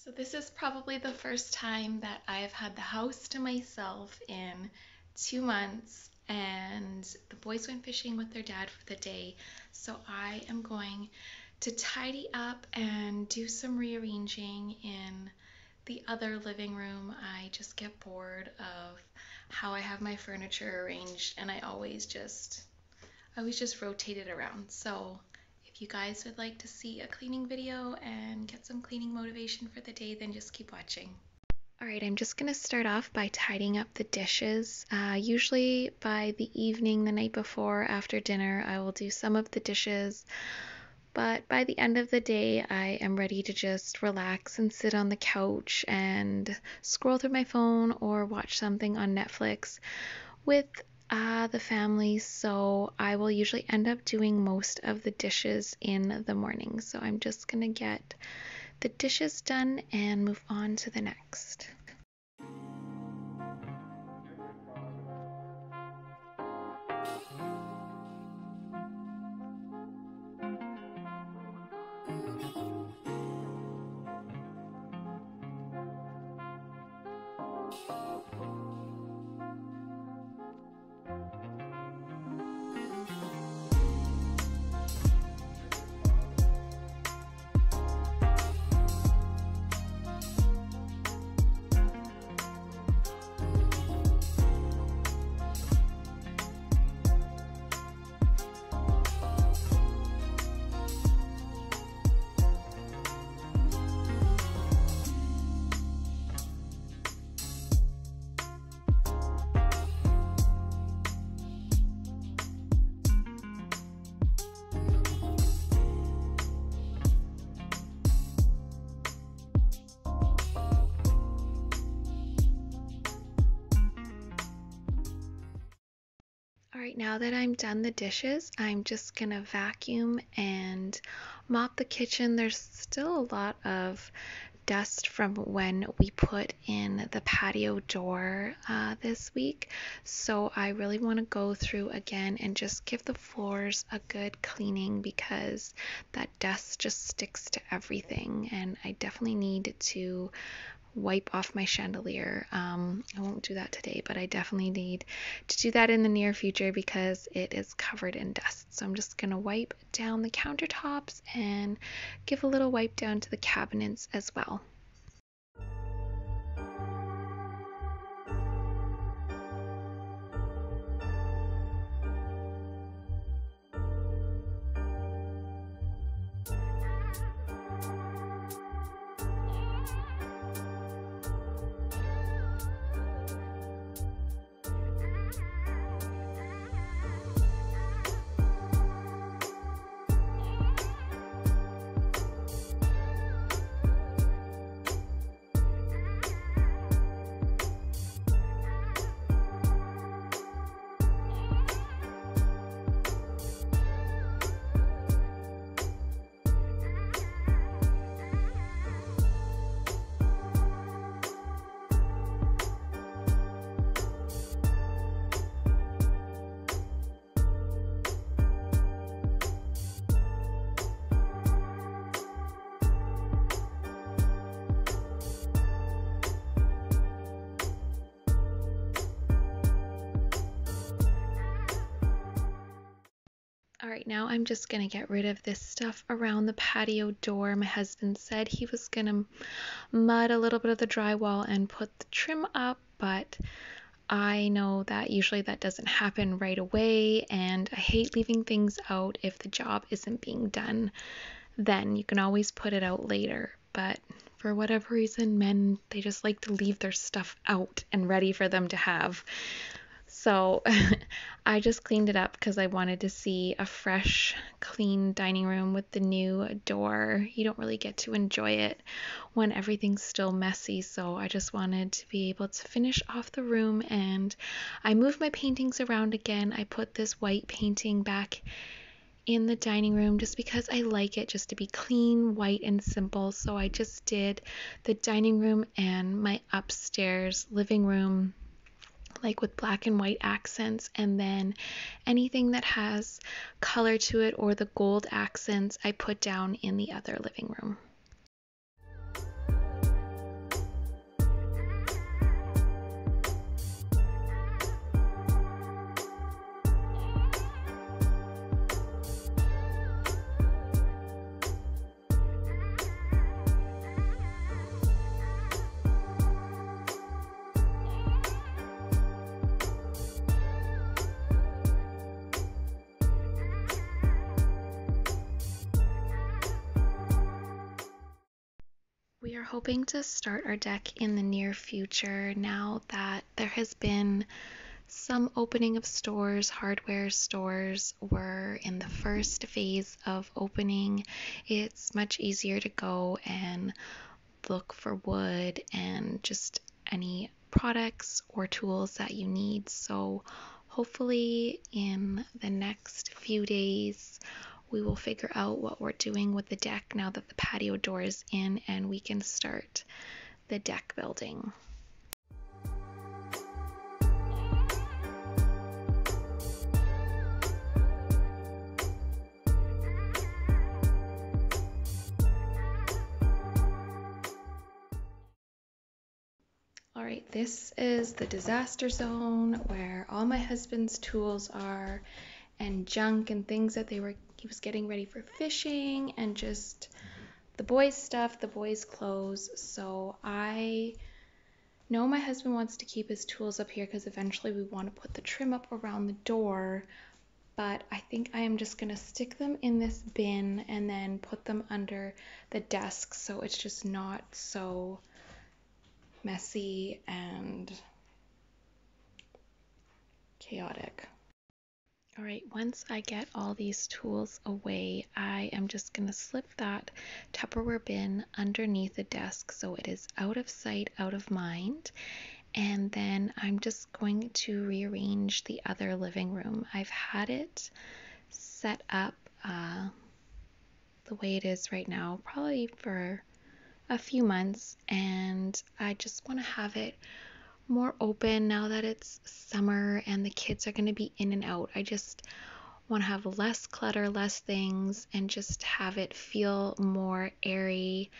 So this is probably the first time that I've had the house to myself in 2 months, and the boys went fishing with their dad for the day. So I am going to tidy up and do some rearranging in the other living room. I just get bored of how I have my furniture arranged, and I always just rotate it around. So if you guys would like to see a cleaning video and get some cleaning motivation for the day, then just keep watching. Alright, I'm just going to start off by tidying up the dishes. Usually by the evening, the night before, after dinner, I will do some of the dishes. But by the end of the day, I am ready to just relax and sit on the couch and scroll through my phone or watch something on Netflix with the family. So I will usually end up doing most of the dishes in the morning. So I'm just gonna get the dishes done and move on to the next. Alright, now that I'm done the dishes, I'm just gonna vacuum and mop the kitchen. There's still a lot of dust from when we put in the patio door this week, so I really want to go through again and just give the floors a good cleaning because that dust just sticks to everything, and I definitely need to wipe off my chandelier. I won't do that today, but I definitely need to do that in the near future because it is covered in dust. So I'm just gonna wipe down the countertops and give a little wipe down to the cabinets as well. Alright, now I'm just going to get rid of this stuff around the patio door. My husband said he was going to mud a little bit of the drywall and put the trim up, but I know that usually that doesn't happen right away, and I hate leaving things out if the job isn't being done. Then you can always put it out later, but for whatever reason, men, they just like to leave their stuff out and ready for them to have. So I just cleaned it up because I wanted to see a fresh, clean dining room with the new door. You don't really get to enjoy it when everything's still messy, so I just wanted to be able to finish off the room, and I moved my paintings around again. I put this white painting back in the dining room just because I like it just to be clean, white, and simple. So I just did the dining room and my upstairs living room like with black and white accents, and then anything that has color to it or the gold accents I put down in the other living room. We are hoping to start our deck in the near future now that there has been some opening of stores. Hardware stores were in the first phase of opening. It's much easier to go and look for wood and just any products or tools that you need. So hopefully in the next few days we will figure out what we're doing with the deck now that the patio door is in and we can start the deck building. All right, this is the disaster zone where all my husband's tools are and junk and things that he was getting ready for fishing and just the boys' stuff, the boys' clothes. So I know my husband wants to keep his tools up here because eventually we want to put the trim up around the door, but I think I am just going to stick them in this bin and then put them under the desk so it's just not so messy and chaotic. All right, once I get all these tools away, I am just going to slip that Tupperware bin underneath the desk so it is out of sight, out of mind. And then I'm just going to rearrange the other living room. I've had it set up the way it is right now, probably for a few months, and I just want to have it more open now that it's summer and the kids are going to be in and out. I just want to have less clutter, less things, and just have it feel more airy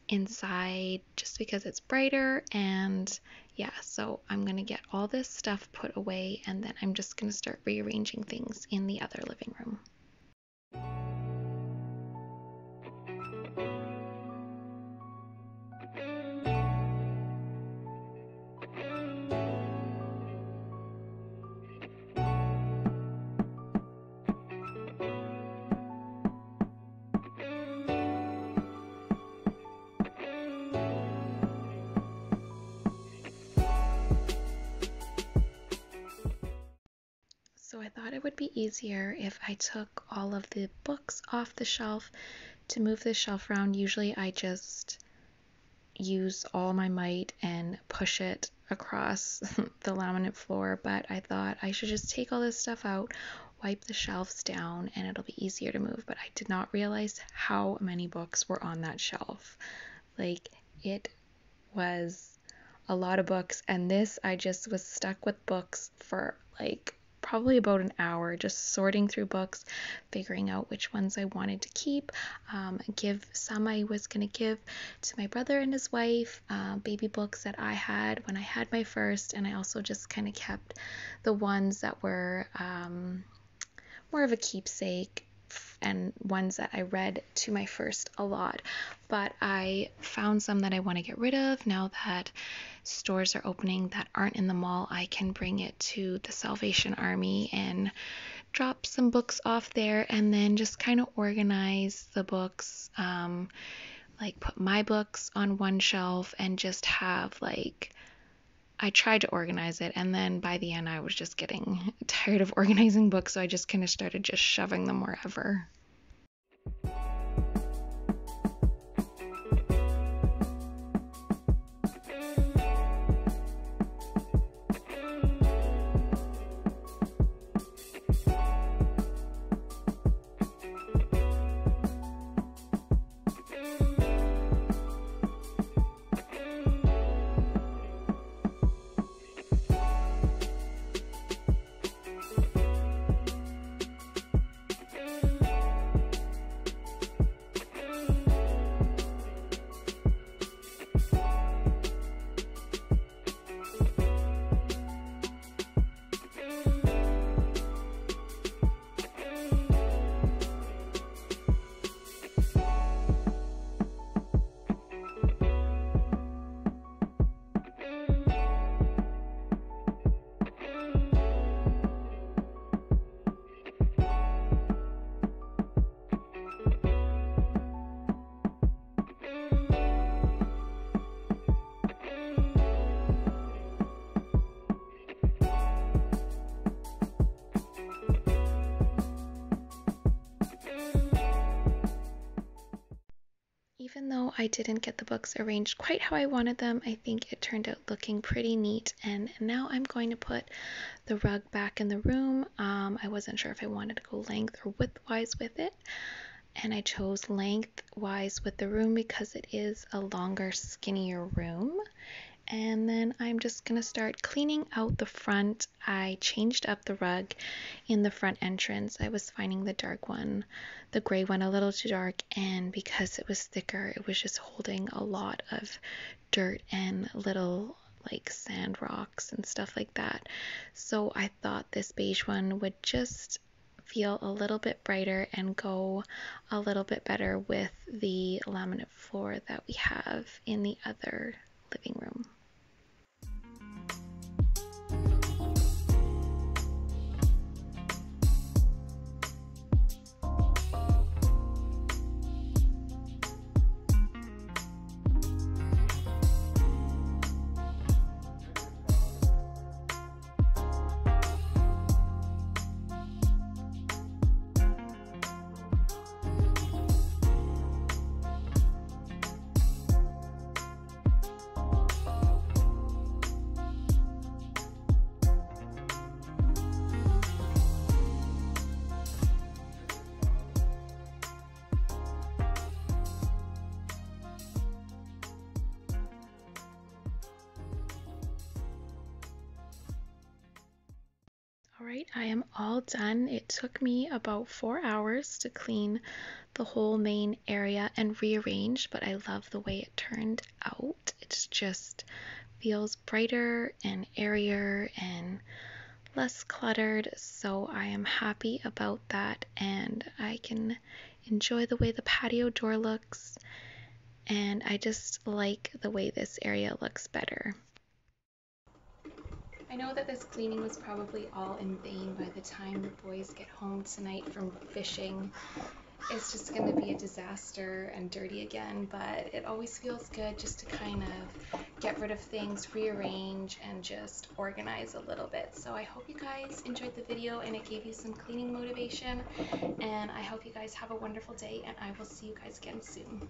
inside just because it's brighter. And yeah, so I'm going to get all this stuff put away and then I'm just going to start rearranging things in the other living room. So I thought it would be easier if I took all of the books off the shelf to move the shelf around. Usually I just use all my might and push it across the laminate floor, but I thought I should just take all this stuff out, wipe the shelves down, and it'll be easier to move. But I did not realize how many books were on that shelf. Like, it was a lot of books, and this, I just was stuck with books for like probably about an hour, just sorting through books, figuring out which ones I wanted to keep, some I was going to give to my brother and his wife, baby books that I had when I had my first, and I also just kind of kept the ones that were more of a keepsake and ones that I read to my first a lot. But I found some that I want to get rid of now that stores are opening that aren't in the mall. I can bring it to the Salvation Army and drop some books off there and then just kind of organize the books, like put my books on one shelf and just have like, I tried to organize it, and then by the end I was just getting tired of organizing books, so I just kind of started just shoving them wherever. I didn't get the books arranged quite how I wanted them. I think it turned out looking pretty neat, and now I'm going to put the rug back in the room. I wasn't sure if I wanted to go length or widthwise with it, and I chose lengthwise with the room because it is a longer, skinnier room. And then I'm just going to start cleaning out the front. I changed up the rug in the front entrance. I was finding the dark one, the gray one, a little too dark, and because it was thicker, it was just holding a lot of dirt and little like sand rocks and stuff like that. So I thought this beige one would just feel a little bit brighter and go a little bit better with the laminate floor that we have in the other living room. Alright, I am all done. It took me about 4 hours to clean the whole main area and rearrange, but I love the way it turned out. It just feels brighter and airier and less cluttered, so I am happy about that, and I can enjoy the way the patio door looks, and I just like the way this area looks better. I know that this cleaning was probably all in vain by the time the boys get home tonight from fishing. It's just going to be a disaster and dirty again, but it always feels good just to kind of get rid of things, rearrange, and just organize a little bit. So I hope you guys enjoyed the video and it gave you some cleaning motivation, and I hope you guys have a wonderful day, and I will see you guys again soon.